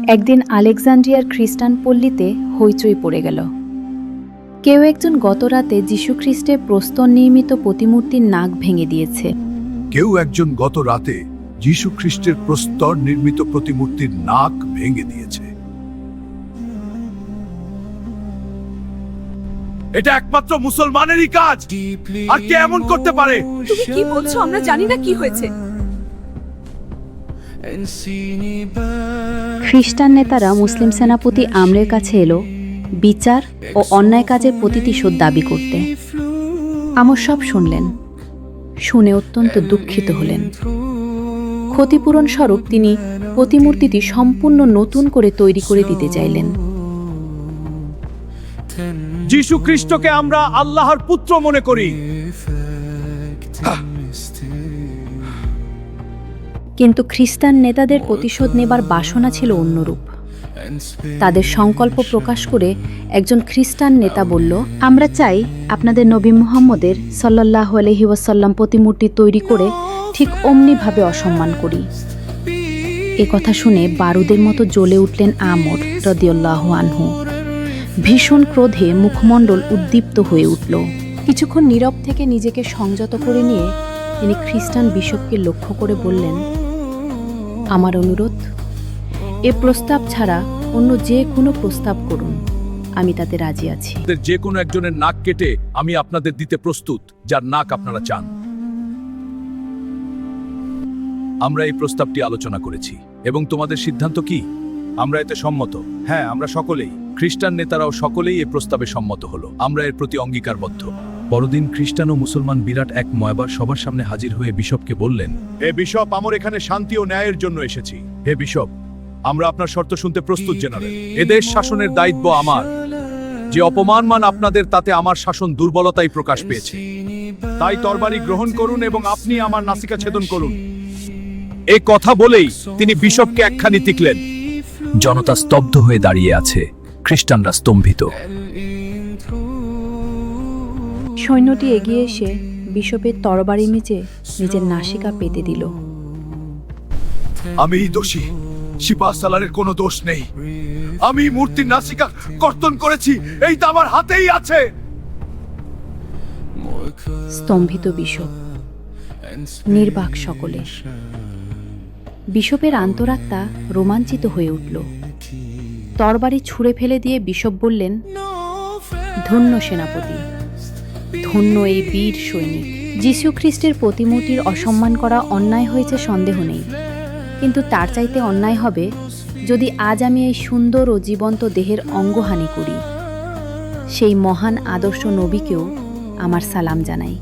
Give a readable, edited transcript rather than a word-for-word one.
একদিন আলেকজান্দ্রিয়ার খ্রিস্টান পল্লীতে হইচই পড়ে গেল। কেউ একজন গতরাতে যীশুখ্রিস্টের প্রস্তর নির্মিত প্রতিমূর্তির নাক ভেঙে দিয়েছে। কেউ একজন গত রাতে যীশু খ্রিস্টের প্রস্তর নির্মিত প্রতিমূর্তির নাক ভেঙে দিয়েছে। এটা একমাত্র মুসলমানেরই কাজ। আর কে এমন করতে পারে? তুমি কি বলছো? আমরা জানি না কি হয়েছে। খ্রিস্টান নেতারা মুসলিম সেনাপতি আমরের কাছে এলো বিচার ও অন্যায় কাজের প্রতিশোধ দাবি করতে। আমর সব শুনলেন, শুনে অত্যন্ত দুঃখিত হলেন। ক্ষতিপূরণ স্বরূপ তিনি প্রতিমূর্তিটি সম্পূর্ণ নতুন করে তৈরি করে দিতে চাইলেন। যীশু খ্রিস্টকে আমরা আল্লাহর পুত্র মনে করি। কিন্তু খ্রিস্টান নেতাদের প্রতিশোধ নেবার বাসনা ছিল অন্যরূপ। তাদের সংকল্প প্রকাশ করে একজন খ্রিস্টান নেতা বলল, আমরা চাই আপনাদের নবী মুহাম্মদের সাল্লাল্লাহু আলাইহি ওয়াসাল্লাম প্রতিমূর্তি তৈরি করে ঠিক অমনিভাবে অসম্মান করি। এ কথা শুনে বারুদের মতো জ্বলে উঠলেন আমর রাদিয়াল্লাহু আনহু। ভীষণ ক্রোধে মুখমণ্ডল উদ্দীপ্ত হয়ে উঠল। কিছুক্ষণ নীরব থেকে নিজেকে সংযত করে নিয়ে তিনি খ্রিস্টান বিশপকে লক্ষ্য করে বললেন, আমার অনুরোধ, এ প্রস্তাব ছাড়া অন্য যে কোনো প্রস্তাব করুন, আমি তাতে রাজি আছি। যে কোনো একজনের নাক কেটে আমি আপনাদের দিতে প্রস্তুত, যার নাক আপনারা চান। আমরা এই প্রস্তাবটি আলোচনা করেছি এবং তোমাদের সিদ্ধান্ত কি? আমরা এতে সম্মত। হ্যাঁ, আমরা সকলেই, খ্রিস্টান নেতারাও সকলেই এই প্রস্তাবে সম্মত হলো। আমরা এর প্রতি অঙ্গীকারবদ্ধ। পরদিন খ্রিস্টান ও মুসলমান বিরাট এক ময়বার সবার সামনে হাজির হয়ে বিশপকে বললেন, হে বিশপ, আমরা এখানে শান্তি ও ন্যায়ের জন্য এসেছি। হে বিশপ, আমরা আপনার শর্ত শুনতে প্রস্তুত জেনারেল। এদেশ শাসনের দায়িত্ব আমার। যে অপমান আপনাদের, তাতে আমার শাসন দুর্বলতাই প্রকাশ পেয়েছে। তাই তরবারি গ্রহণ করুন এবং আপনি আমার নাসিকা ছেদন করুন। এই কথা বলেই তিনি বিশপকে একখানি টিকলেন। জনতা স্তব্ধ হয়ে দাঁড়িয়ে আছে, খ্রিস্টানরা স্তম্ভিত। সৈন্যটি এগিয়ে এসে বিশপের তরবারি নিচে নিজের নাসিকা পেতে দিল। আমি দোষী, সিপাহ সালারের কোনো দোষ নেই। আমি মূর্তির নাসিকা কর্তন করেছি, এইটা আমার হাতেই আছে। স্তম্ভিত বিশপ, নির্বাক সকলে। বিশপের আন্তরাত্মা রোমাঞ্চিত হয়ে উঠল। তরবারি ছুঁড়ে ফেলে দিয়ে বিশপ বললেন, ধন্য সেনাপতি, ধন্য এই বীর সৈনিক। যীশু খ্রিস্টের প্রতিমূর্তির অসম্মান করা অন্যায় হয়েছে, সন্দেহ নেই। কিন্তু তার চাইতে অন্যায় হবে যদি আজ আমি এই সুন্দর ও জীবন্ত দেহের অঙ্গহানি করি। সেই মহান আদর্শ নবীকেও আমার সালাম জানাই।